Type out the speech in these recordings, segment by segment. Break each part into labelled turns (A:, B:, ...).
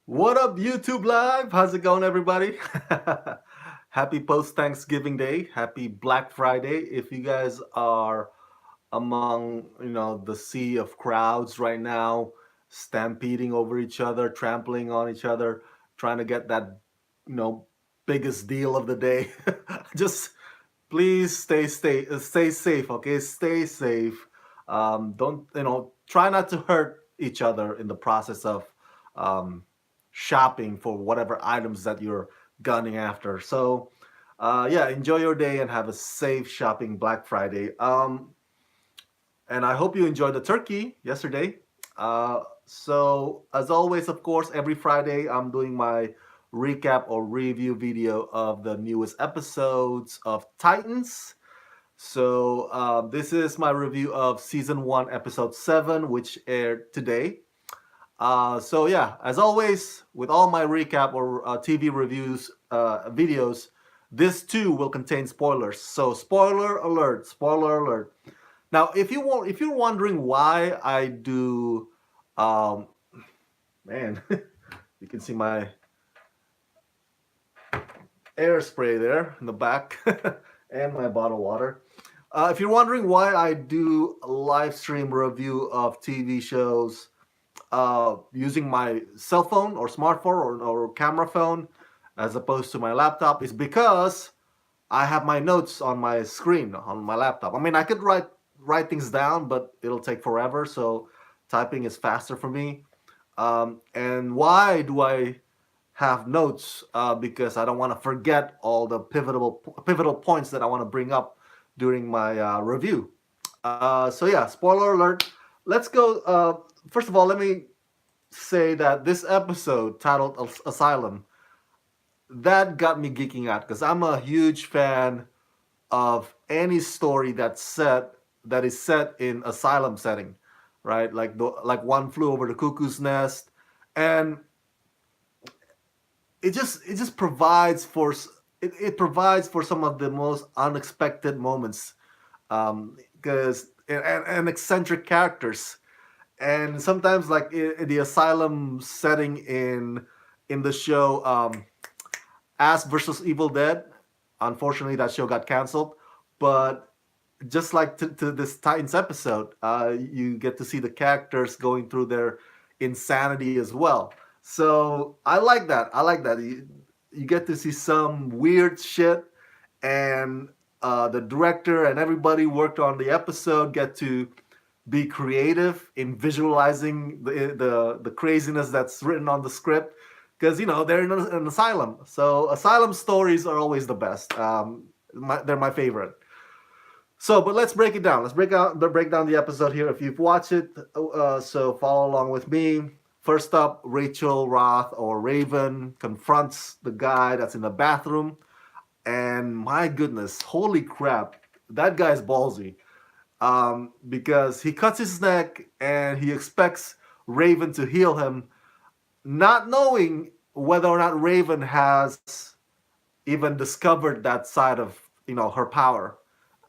A: What up, YouTube Live? How's it going, everybody? Happy post Thanksgiving Day. Happy Black Friday. If you guys are among, the sea of crowds right now, stampeding over each other, trampling on each other, trying to get that, you know, biggest deal of the day, just please stay safe, okay? Stay safe. Don't try not to hurt each other in the process of um, shopping for whatever items that you're gunning after. So, yeah, enjoy your day and have a safe shopping Black Friday. And I hope you enjoyed the turkey yesterday. So, as always, of course, every Friday I'm doing my recap or review video of the newest episodes of Titans. So, this is my review of season 1, episode 7, which aired today. So, yeah, as always, with all my recap or TV reviews videos, this too will contain spoilers. So, spoiler alert! Spoiler alert! Now, if you're wondering why I do, um, man, you can see my air spray there in the back, and my bottle of water. If you're wondering why I do a live stream review of TV shows using my cell phone or smartphone or camera phone as opposed to my laptop, is because I have my notes on my screen on my laptop. I mean, I could write things down, but it'll take forever. So typing is faster for me. And why do I have notes? Because I don't want to forget all the pivotal points that I want to bring up during my review. So yeah, spoiler alert. Let's go. First of all, let me say that this episode titled Asylum, that got me geeking out because I'm a huge fan of any story that is set in asylum setting, right? Like One Flew Over the Cuckoo's Nest, and it just provides for it provides for some of the most unexpected moments, because and eccentric characters, and sometimes like in the asylum setting in the show Ash versus Evil Dead. Unfortunately, that show got canceled. But just like to this Titans episode, you get to see the characters going through their insanity as well. So I like that. I like that. You get to see some weird shit, and the director and everybody worked on the episode get to be creative in visualizing the craziness that's written on the script, because they're in an asylum. So asylum stories are always the best. They're my favorite. So, but let's break it down. Let's break down the episode here. If you've watched it, so follow along with me. First up, Rachel Roth or Raven confronts the guy that's in the bathroom, and my goodness, holy crap, that guy's ballsy, because he cuts his neck and he expects Raven to heal him, not knowing whether or not Raven has even discovered that side of her power.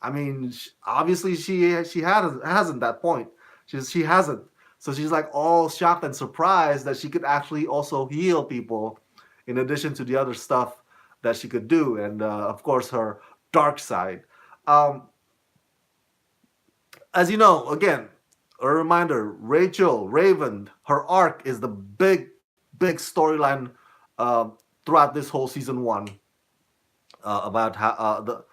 A: I mean, obviously she hasn't that point. She hasn't. So she's like all shocked and surprised that she could actually also heal people, in addition to the other stuff that she could do, and of course her dark side. Um, as you know, again, a reminder: Rachel Raven, her arc is the big storyline uh, throughout this whole season 1, about how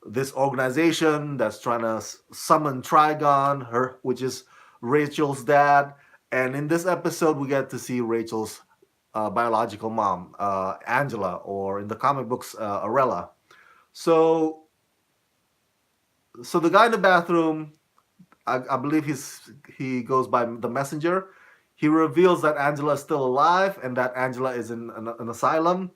A: this organization that's trying to summon Trigon, which is Rachel's dad. And in this episode, we get to see Rachel's biological mom, Angela, or in the comic books, Arella. So, so the guy in the bathroom, I believe he goes by the messenger. He reveals that Angela is still alive and that Angela is in an asylum.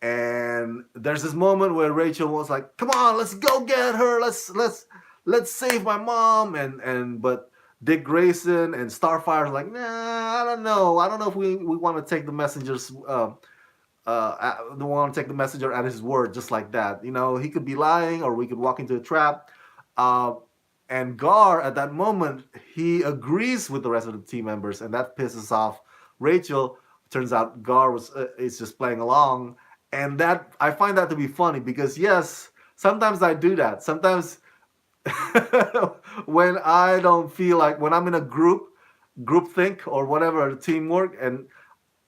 A: And there's this moment where Rachel was like, "Come on, let's go get her. Let's save my mom." And but Dick Grayson and Starfire are like, "Nah, I don't know. I don't know if we want to take the messenger's don't want to take the messenger at his word just like that. He could be lying, or we could walk into a trap." Uh, and Gar, at that moment, he agrees with the rest of the team members, and that pisses off Rachel. Turns out Gar was is just playing along, and that I find that to be funny because yes, sometimes I do that. Sometimes when I don't feel like when I'm in a group think or whatever teamwork, and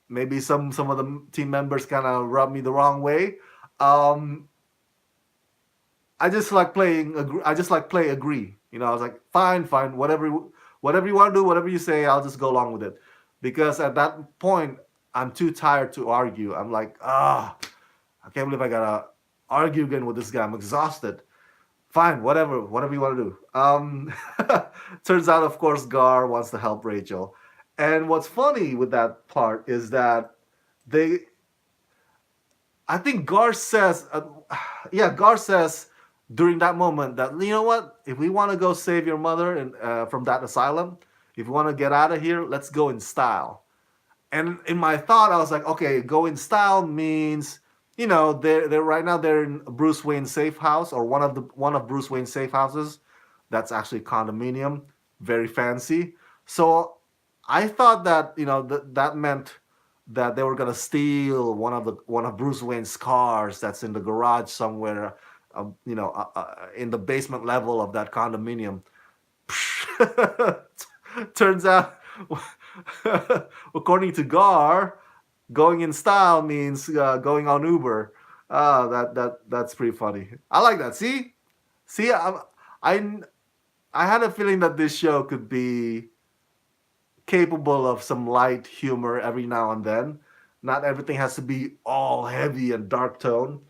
A: maybe some of the team members kind of rub me the wrong way. Um, I just like playing. I just like play agree. I was like, fine, fine, whatever you want to do, whatever you say, I'll just go along with it. Because at that point, I'm too tired to argue. I'm like, I can't believe I gotta argue again with this guy. I'm exhausted. Fine, whatever you want to do. Turns out, of course, Gar wants to help Rachel. And what's funny with that part is that they I think Gar says, yeah, Gar says during that moment that you know what, if we want to go save your mother and from that asylum, if we want to get out of here, let's go in style. And in my thought, I was like, okay, go in style means, they're right now they're in Bruce Wayne's safe house or one of Bruce Wayne's safe houses. That's actually a condominium, very fancy. So I thought that that meant that they were gonna steal one of Bruce Wayne's cars that's in the garage somewhere, in the basement level of that condominium. Turns out, according to Gar, going in style means going on Uber. That's pretty funny. I like that. See, I I had a feeling that this show could be capable of some light humor every now and then. Not everything has to be all heavy and dark tone.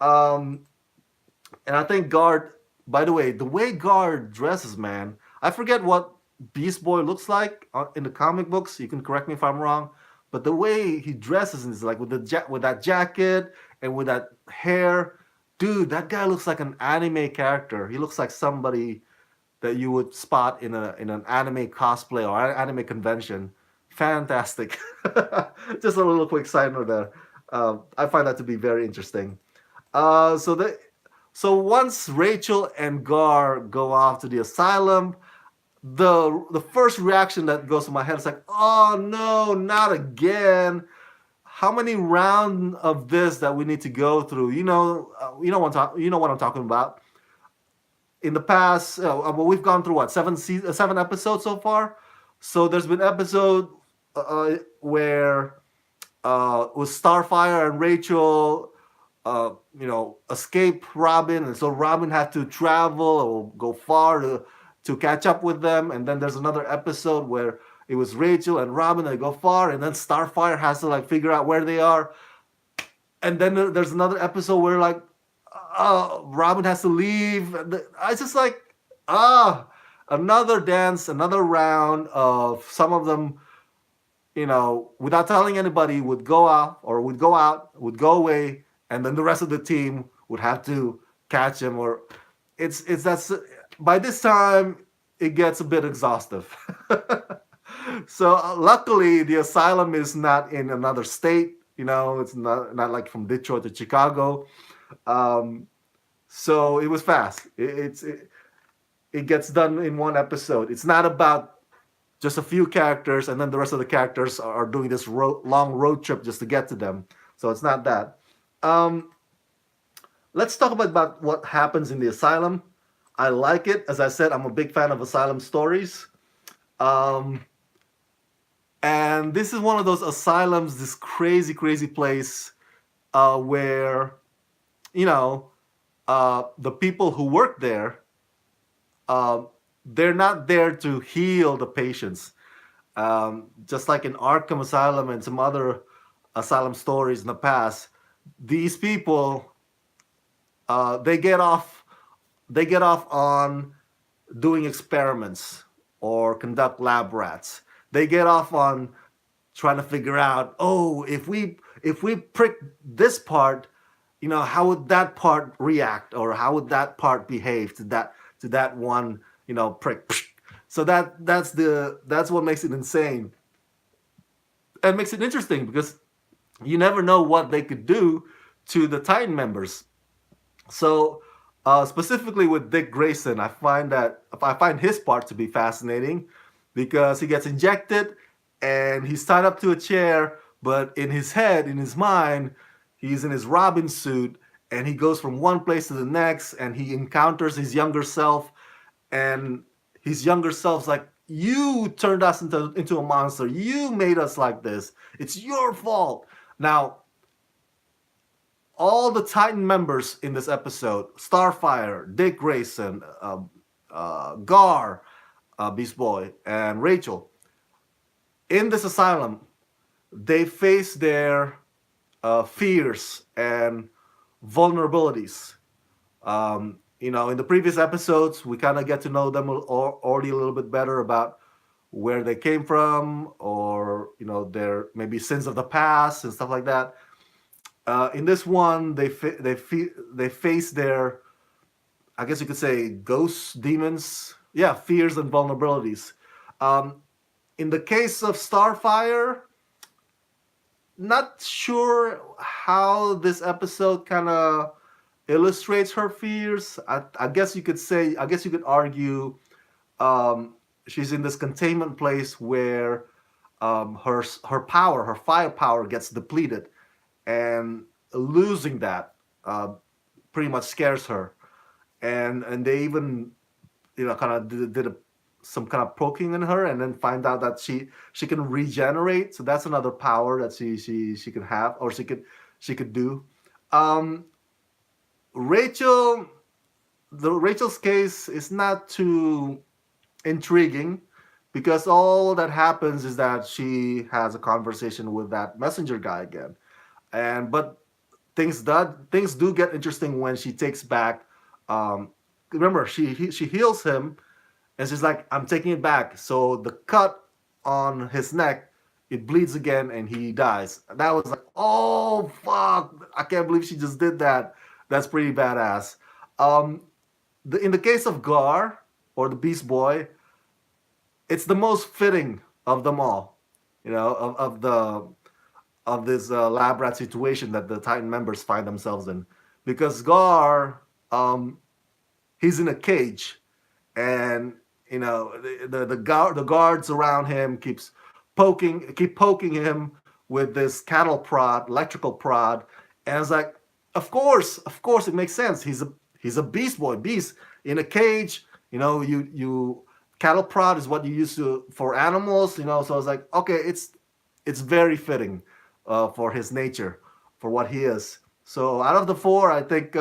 A: Um, and I think Guard, by the way Guard dresses, man, I forget what Beast Boy looks like in the comic books. You can correct me if I'm wrong, but the way he dresses is like with with that jacket and with that hair, dude. That guy looks like an anime character. He looks like somebody that you would spot in an anime cosplay or anime convention. Fantastic. Just a little quick side note there. I find that to be very interesting. Uh, so the so once Rachel and Gar go off to the asylum, the first reaction that goes to my head is like, oh no, not again. How many rounds of this that we need to go through? You know what I'm talking about. In the past, well, we've gone through what 7 episodes so far. So there's been episode where with Starfire and Rachel, escape Robin, and so Robin had to travel or go far to catch up with them. And then there's another episode where it was Rachel and Robin that go far, and then Starfire has to like figure out where they are. And then there's another episode where like Robin has to leave. I just like ah another dance, another round of some of them, without telling anybody, would go away, and then the rest of the team would have to catch him. Or it's that's by this time it gets a bit exhaustive. So luckily, the asylum is not in another state. It's not like from Detroit to Chicago. Um, so it was fast. It gets done in one episode. It's not about just a few characters and then the rest of the characters are doing this long road trip just to get to them. So it's not that. Um, let's talk about what happens in the asylum. I like it. As I said, I'm a big fan of asylum stories. Um, and this is one of those asylums, this crazy, crazy place where, you know, the people who work there, uh, they're not there to heal the patients. Just like in Arkham Asylum and some other asylum stories in the past, these people they get off on doing experiments or conduct lab rats. They get off on trying to figure out, oh, if we prick this part, how would that part react, or how would that part behave to that one, prick. So that's what makes it insane and makes it interesting, because you never know what they could do to the Titan members. So specifically with Dick Grayson, I find his part to be fascinating because he gets injected and he's tied up to a chair But in his head, in his mind, he's in his Robin suit, and he goes from one place to the next, and he encounters his younger self, and his younger self's like, "You turned us into a monster. You made us like this. It's your fault." Now, all the Titan members in this episode, Starfire, Dick Grayson, Gar, Beast Boy, and Rachel, in this asylum, they face their fears and vulnerabilities. In the previous episodes, we kind of get to know them already a little bit better about where they came from, or their maybe sins of the past and stuff like that. In this one, they face their, I guess you could say, ghosts, demons, yeah, fears and vulnerabilities. Um, in the case of Starfire, not sure how this episode kind of illustrates her fears. I guess you could say, I guess you could argue, um, she's in this containment place where her power, her firepower gets depleted, and losing that pretty much scares her. And they even kind of some kind of poking in her, and then find out that she can regenerate. So that's another power that she could have, or she could do. Um, Rachel, the Rachel's case is not too intriguing, because all that happens is that she has a conversation with that messenger guy again, and but things do get interesting when she takes back. Um, Remember, she heals him, and she's like, "I'm taking it back." So the cut on his neck, it bleeds again, and he dies. That was like, oh fuck! I can't believe she just did that. That's pretty badass. Um, in the case of Gar, or the Beast Boy, it's the most fitting of them all. Of this lab rat situation that the Titan members find themselves in, because Gar, he's in a cage, and the guards around him keep poking him with this cattle prod, electrical prod, and it's like, of course, it makes sense. He's a beast boy, beast in a cage. You cattle prod is what you use for animals. So I was like, okay, it's very fitting for his nature, for what he is. So out of the four, I think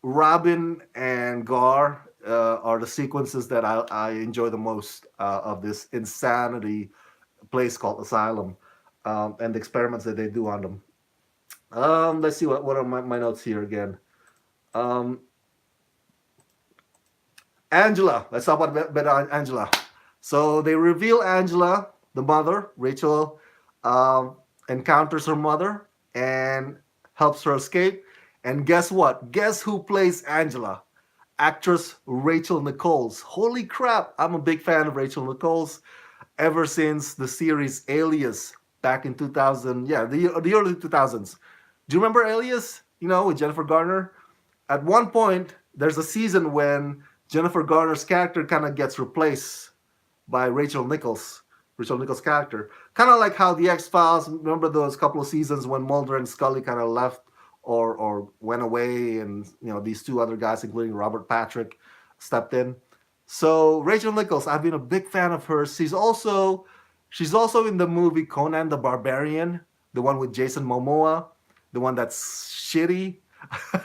A: Robin and Gar are the sequences that I enjoy the most of this insanity place called Asylum, and the experiments that they do on them. Let's see what are my notes here again. Um, Angela. Let's talk about Angela. So they reveal Angela, the mother. Rachel encounters her mother and helps her escape. And guess what? Guess who plays Angela? Actress Rachel Nichols. Holy crap! I'm a big fan of Rachel Nichols ever since the series Alias back in 2000. Yeah, the early 2000s. Do you remember Alias? With Jennifer Garner. At one point, there's a season when Jennifer Garner's character kind of gets replaced by Rachel Nichols' character. Kind of like how the X Files. Remember those couple of seasons when Mulder and Scully kind of left or went away, and these two other guys, including Robert Patrick, stepped in. So Rachel Nichols, I've been a big fan of hers. She's also in the movie Conan the Barbarian, the one with Jason Momoa, the one that's shitty.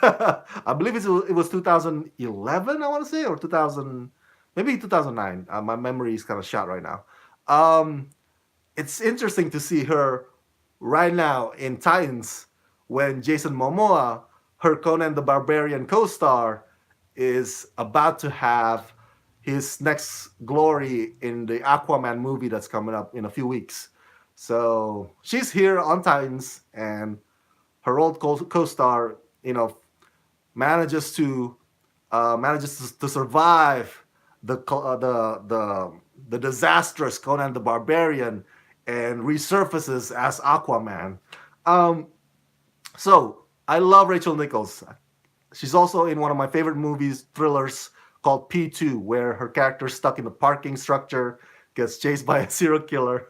A: I believe it was 2011, I want to say, or 2000, maybe 2009. My memory is kind of shot right now. Um, it's interesting to see her right now in Titans, when Jason Momoa, her Conan the Barbarian co-star, is about to have his next glory in the Aquaman movie that's coming up in a few weeks. So she's here on Titans, and her old co-star, manages to survive the disastrous Conan the Barbarian, and resurfaces as Aquaman. Um, so I love Rachel Nichols. She's also in one of my favorite movies, thrillers, called P2, where her character is stuck in a parking structure, gets chased by a serial killer.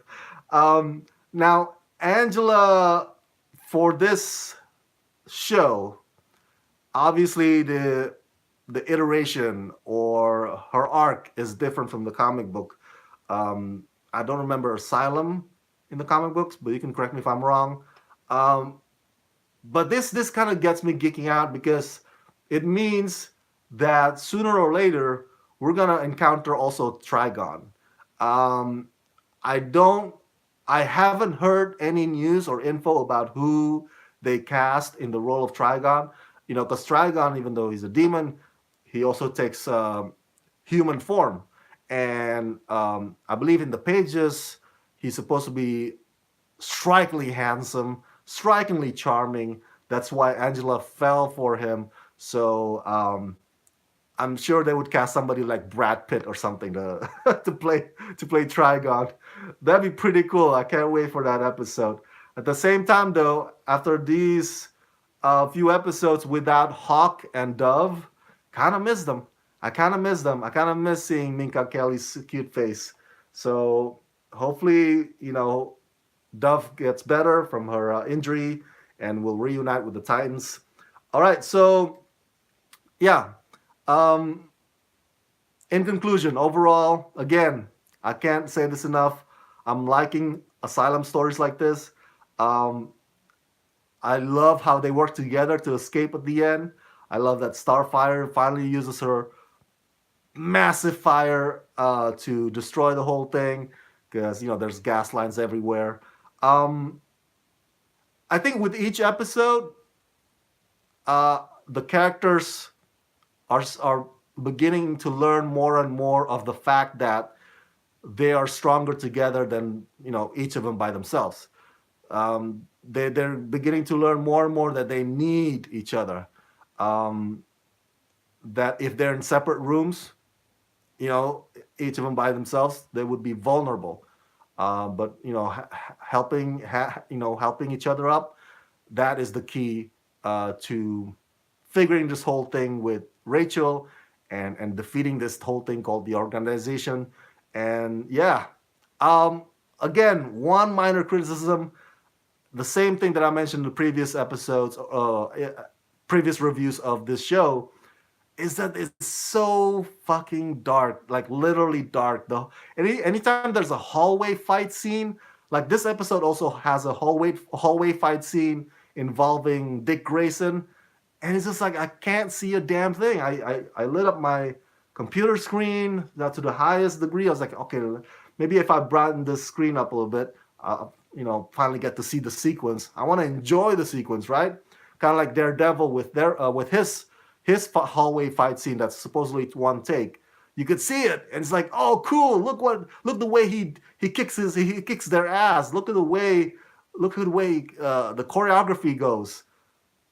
A: Now, Angela, for this show, obviously the iteration or her arc is different from the comic book. I don't remember Asylum in the comic books, but you can correct me if I'm wrong. Um, but this kind of gets me geeking out because it means that sooner or later we're gonna encounter also Trigon. Um, I don't. I haven't heard any news or info about who they cast in the role of Trigon. You know, because Trigon, even though he's a demon, he also takes human form, and I believe in the pages he's supposed to be strikingly handsome, strikingly charming. That's why Angela fell for him. So I'm sure they would cast somebody like Brad Pitt or something to to play Trigon. That'd be pretty cool. I can't wait for that episode. At the same time, though, after these few episodes without Hawk and Dove, kind of miss them. I kind of miss them. I kind of miss seeing Minka Kelly's cute face. So hopefully, Dove gets better from her injury and will reunite with the Titans. All right, so yeah. Um, in conclusion, overall, again, I can't say this enough. I'm liking Asylum stories like this. Um, I love how they work together to escape at the end. I love that Starfire finally uses her massive fire to destroy the whole thing because there's gas lines everywhere. Um, I think with each episode, the characters are beginning to learn more and more of the fact that they are stronger together than each of them by themselves. They're beginning to learn more and more that they need each other. Um, that if they're in separate rooms, you know, each of them by themselves, they would be vulnerable. But helping each other up, that is the key to figuring this whole thing with Rachel and defeating this whole thing called the organization. And yeah, um, again, one minor criticism, the same thing that I mentioned in the previous episodes, previous reviews of this show, is that it's so fucking dark, like literally dark. Anytime there's a hallway fight scene, like this episode also has a hallway fight scene involving Dick Grayson, and it's just like I can't see a damn thing. I lit up my computer screen to the highest degree. I was like, okay, maybe if I brighten this screen up a little bit, finally get to see the sequence. I want to enjoy the sequence, right? Kind of like Daredevil with his hallway fight scene that's supposedly one take. You could see it, and it's like, oh, cool! Look the way he kicks their ass. Look at the way the choreography goes.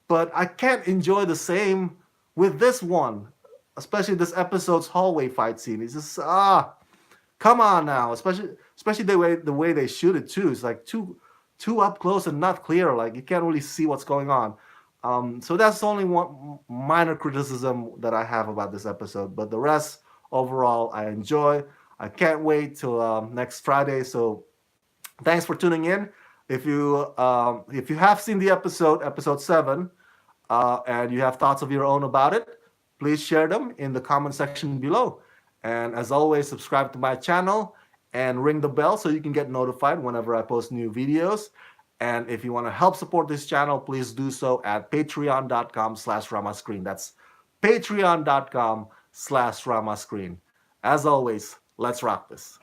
A: But I can't enjoy the same with this one, especially this episode's hallway fight scene. It's just come on now, especially the way they shoot it too. It's like too up close and not clear. Like you can't really see what's going on. So that's only one minor criticism that I have about this episode. But the rest, overall, I enjoy. I can't wait till next Friday. So thanks for tuning in. If you have seen the episode 7, and you have thoughts of your own about it, please share them in the comment section below. And as always, subscribe to my channel and ring the bell so you can get notified whenever I post new videos. And if you want to help support this channel, please do so at patreon.com/ramascreen. That's patreon.com/ramascreen. As always, let's rock this.